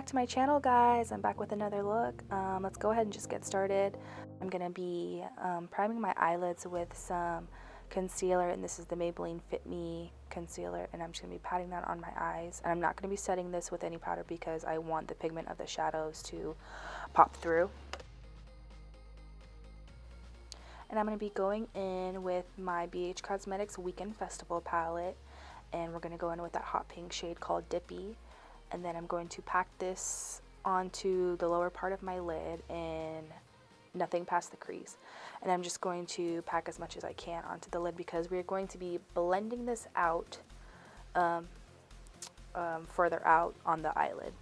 to my channel, guys. I'm back with another look. Let's go ahead and just get started. I'm going to be priming my eyelids with some concealer, and this is the Maybelline Fit Me concealer, and I'm just going to be patting that on my eyes. And I'm not going to be setting this with any powder because I want the pigment of the shadows to pop through. And I'm going to be going in with my BH Cosmetics Weekend Festival palette, and we're going to go in with that hot pink shade called Dippy. And then I'm going to pack this onto the lower part of my lid and nothing past the crease. And I'm just going to pack as much as I can onto the lid because we're going to be blending this out further out on the eyelid.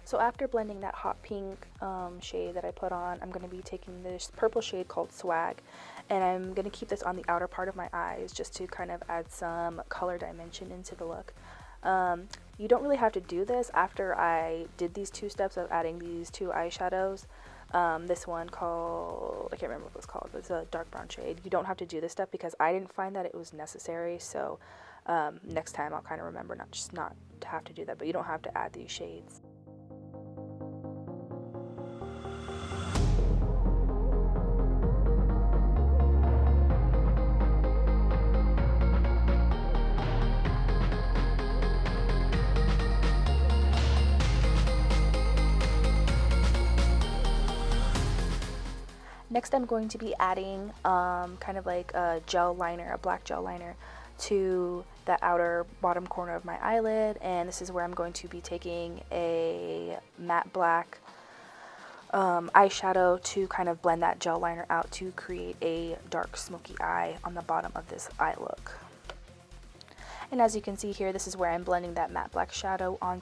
So after blending that hot pink shade that I put on, I'm going to be taking this purple shade called Swag, and I'm going to keep this on the outer part of my eyes just to kind of add some color dimension into the look. You don't really have to do this after I did these two steps of adding these two eyeshadows. This one called, I can't remember what it was called, it's a dark brown shade. You don't have to do this step because I didn't find that it was necessary, so next time I'll kind of remember not to have to do that, but you don't have to add these shades. Next, I'm going to be adding kind of like a gel liner, a black gel liner, to the outer bottom corner of my eyelid, and this is where I'm going to be taking a matte black eyeshadow to kind of blend that gel liner out to create a dark smoky eye on the bottom of this eye look. And as you can see here, this is where I'm blending that matte black shadow on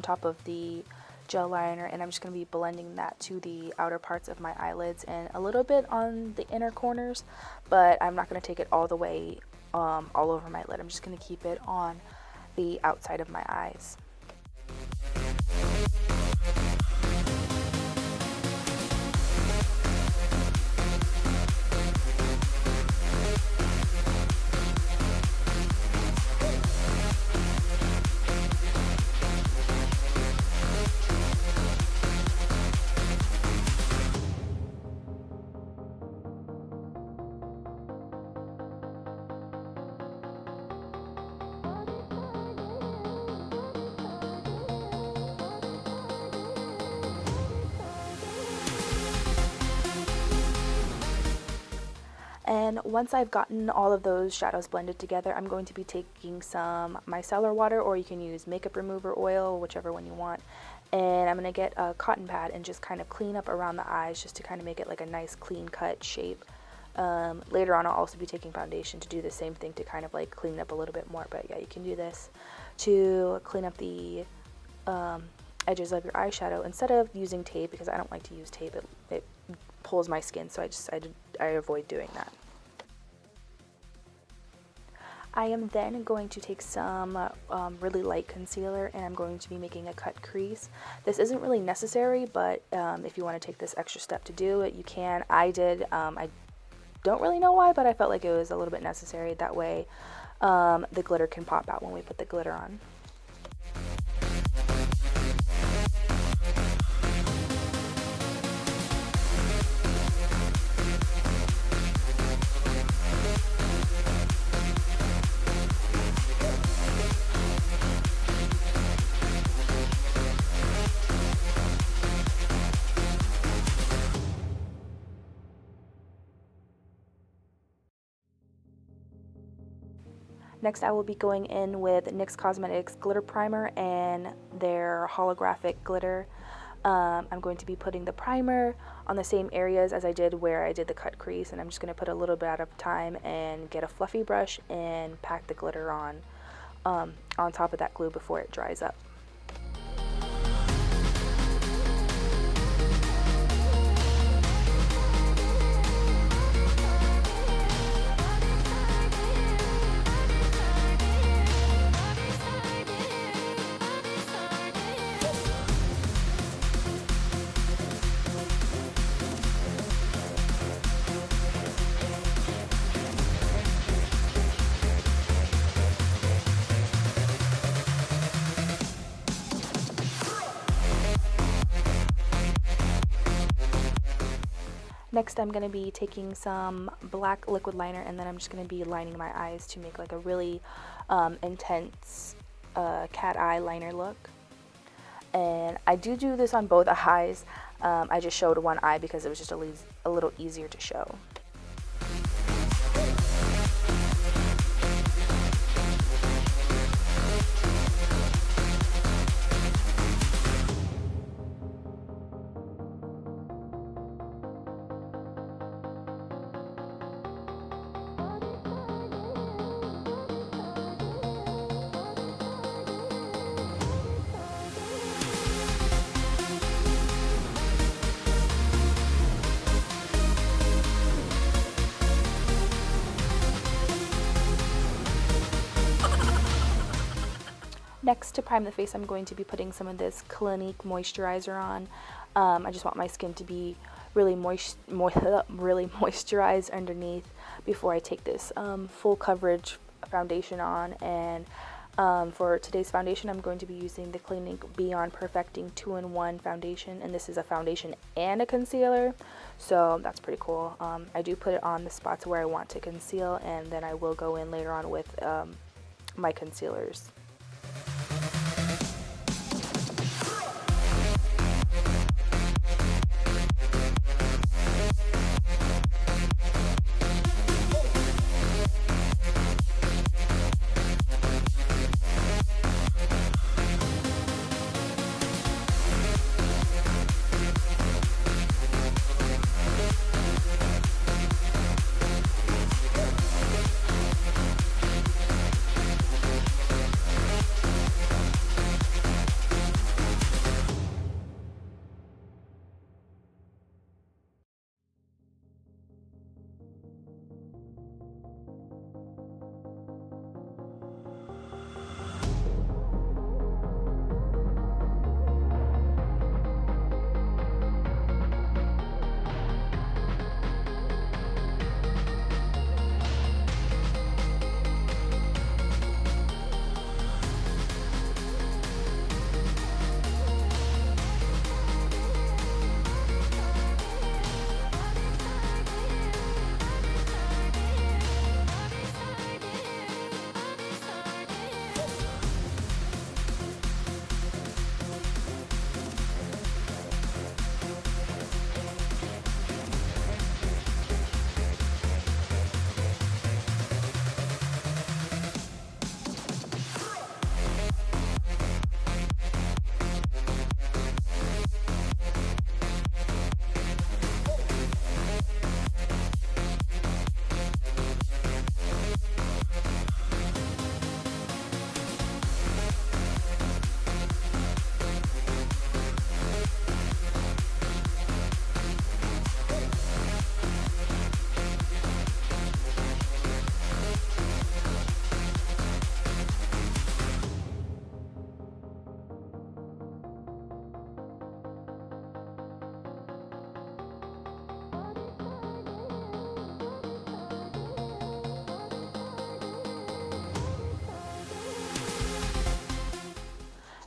top of the gel liner, and I'm just going to be blending that to the outer parts of my eyelids and a little bit on the inner corners, but I'm not going to take it all the way all over my lid. I'm just going to keep it on the outside of my eyes. And once I've gotten all of those shadows blended together, I'm going to be taking some micellar water, or you can use makeup remover oil, whichever one you want. And I'm going to get a cotton pad and just kind of clean up around the eyes just to kind of make it like a nice clean cut shape. Later on I'll also be taking foundation to do the same thing to kind of like clean up a little bit more, but yeah, you can do this to clean up the edges of your eyeshadow instead of using tape, because I don't like to use tape. It pulls my skin, so I avoid doing that. I am then going to take some really light concealer, and I'm going to be making a cut crease. This isn't really necessary, but if you want to take this extra step to do it, you can. I did. I don't really know why, but I felt like it was a little bit necessary. That way the glitter can pop out when we put the glitter on. Next, I will be going in with NYX Cosmetics Glitter Primer and their holographic glitter. I'm going to be putting the primer on the same areas as I did where I did the cut crease, and I'm just going to put a little bit at a time and get a fluffy brush and pack the glitter on top of that glue before it dries up. Next, I'm going to be taking some black liquid liner, and then I'm just going to be lining my eyes to make like a really intense cat eye liner look. And I do this on both eyes. I just showed one eye because it was just a little easier to show. Next, to prime the face, I'm going to be putting some of this Clinique moisturizer on. I just want my skin to be really really moisturized underneath before I take this full coverage foundation on. And for today's foundation, I'm going to be using the Clinique Beyond Perfecting 2-in-1 foundation, and this is a foundation and a concealer, so that's pretty cool. I do put it on the spots where I want to conceal, and then I will go in later on with my concealers.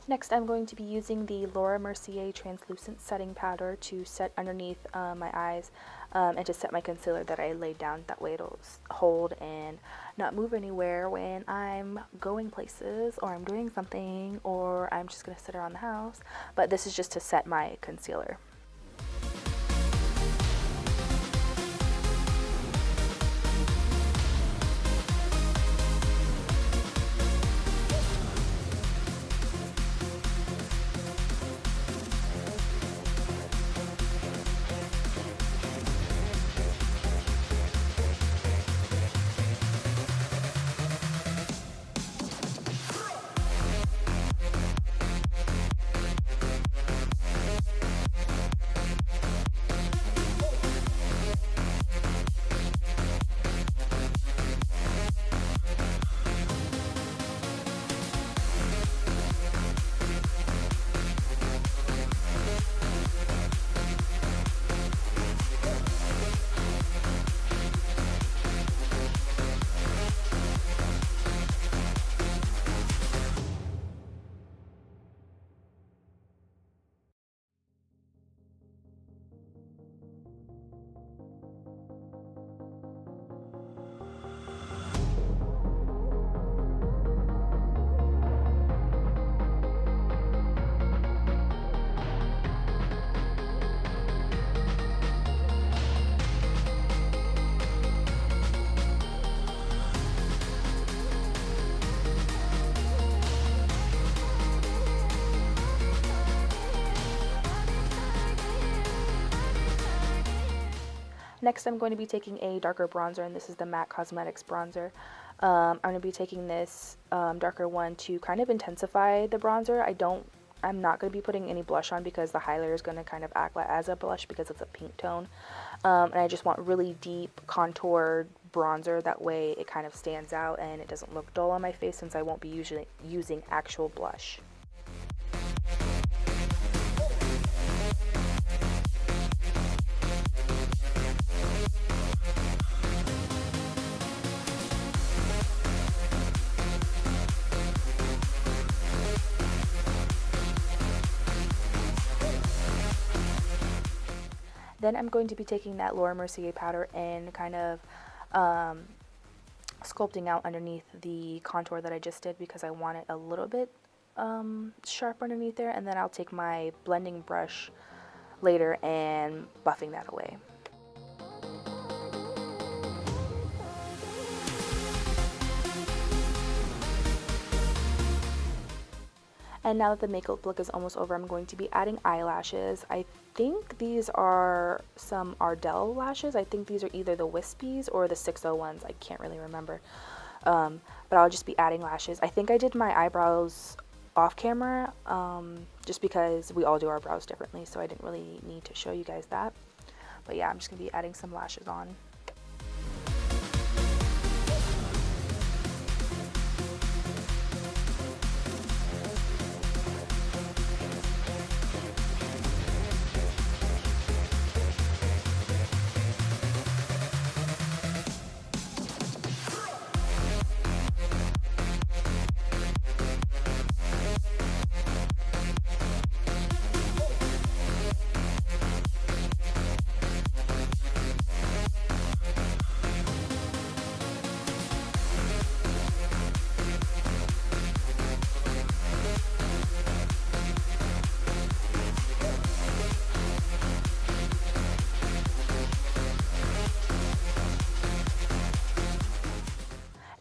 Next, I'm going to be using the Mercier translucent setting powder to set underneath my eyes and to set my concealer that I laid down. That way it'll hold and not move anywhere when I'm going places or I'm doing something or I'm just going to sit around the house. But this is just to set my concealer. Next, I'm going to be taking a darker bronzer, and this is the MAC Cosmetics bronzer. I'm going to be taking this darker one to kind of intensify the bronzer. I'm not going to be putting any blush on because the highlighter is going to kind of act like as a blush because it's a pink tone. And I just want really deep contoured bronzer. That way it kind of stands out and it doesn't look dull on my face since I won't be using actual blush. Then I'm going to be taking that Mercier powder and kind of sculpting out underneath the contour that I just did because I want it a little bit sharp underneath there, and then I'll take my blending brush later and buffing that away. And now that the makeup look is almost over, I'm going to be adding eyelashes. I think these are some Ardell lashes. I think these are either the wispies or the 601s. I can't really remember. But I'll just be adding lashes. I think I did my eyebrows off camera just because we all do our brows differently, so I didn't really need to show you guys that. But yeah, I'm just going to be adding some lashes on.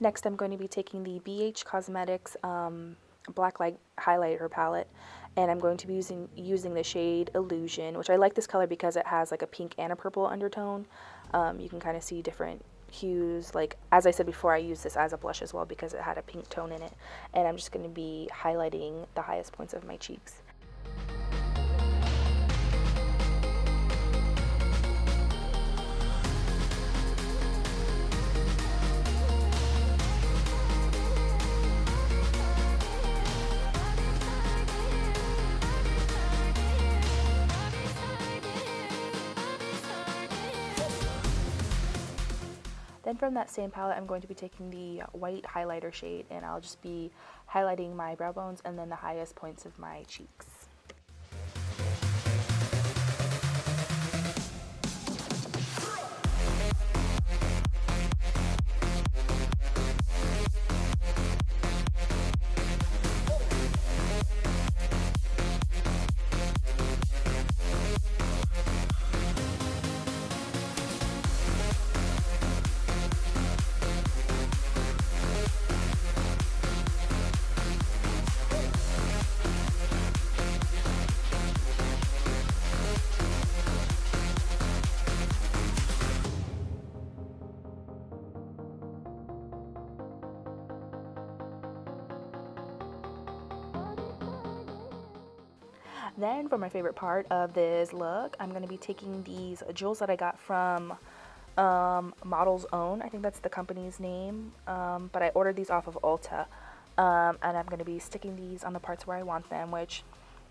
Next, I'm going to be taking the BH Cosmetics Blacklight highlighter palette, and I'm going to be using the shade Illusion, which I like this color because it has like a pink and a purple undertone. You can kind of see different hues. Like, as I said before, I use this as a blush as well because it had a pink tone in it, and I'm just going to be highlighting the highest points of my cheeks. Then from that same palette, I'm going to be taking the white highlighter shade, and I'll just be highlighting my brow bones and then the highest points of my cheeks. Then for my favorite part of this look, I'm going to be taking these jewels that I got from Model's Own. I think that's the company's name, but I ordered these off of Ulta, and I'm going to be sticking these on the parts where I want them, which,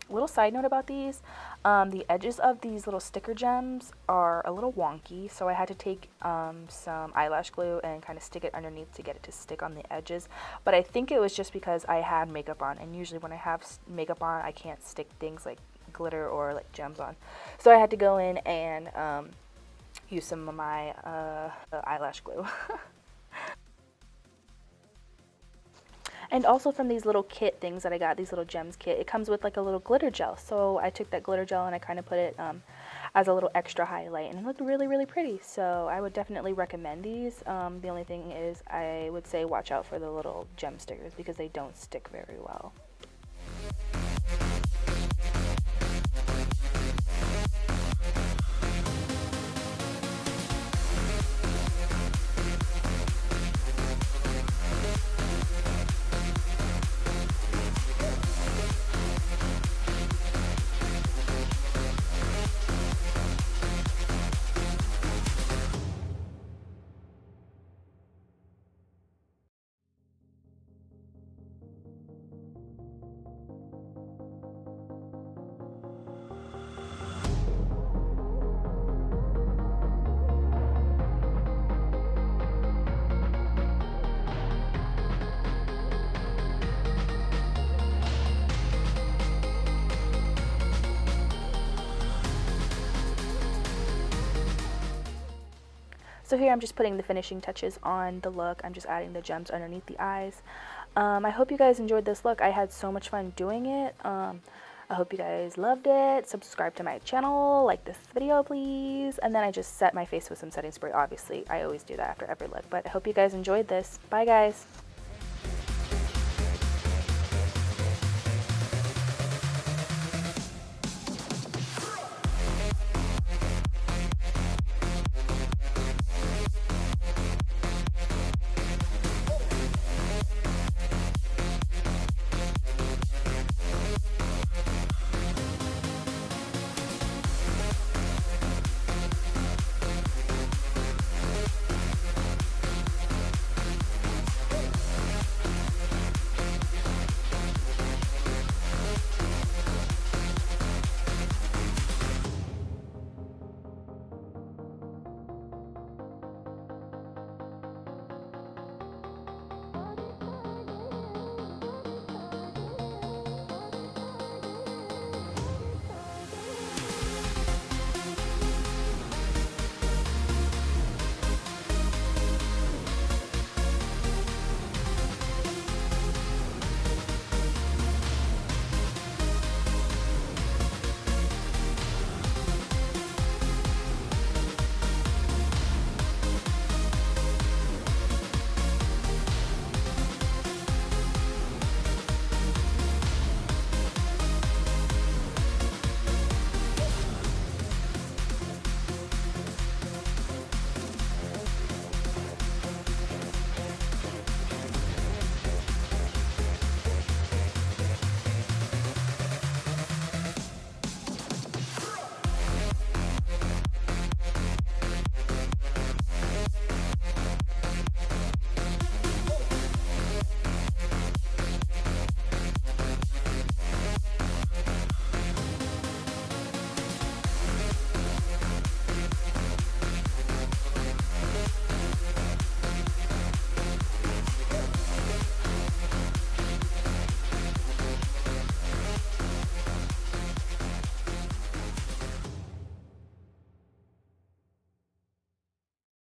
little side note about these, the edges of these little sticker gems are a little wonky, so I had to take some eyelash glue and kind of stick it underneath to get it to stick on the edges. But I think it was just because I had makeup on, and usually when I have makeup on, I can't stick things like glitter or like gems on. So I had to go in and use some of my eyelash glue. And also from these little kit things that I got, these little gems kit, it comes with like a little glitter gel. So I took that glitter gel and I kind of put it as a little extra highlight, and it looked really, really pretty. So I would definitely recommend these. The only thing is I would say watch out for the little gem stickers because they don't stick very well. So here I'm just putting the finishing touches on the look. I'm just adding the gems underneath the eyes. I hope you guys enjoyed this look. I had so much fun doing it. I hope you guys loved it. Subscribe to my channel, like this video please. And then I just set my face with some setting spray. Obviously, I always do that after every look. But I hope you guys enjoyed this. Bye guys.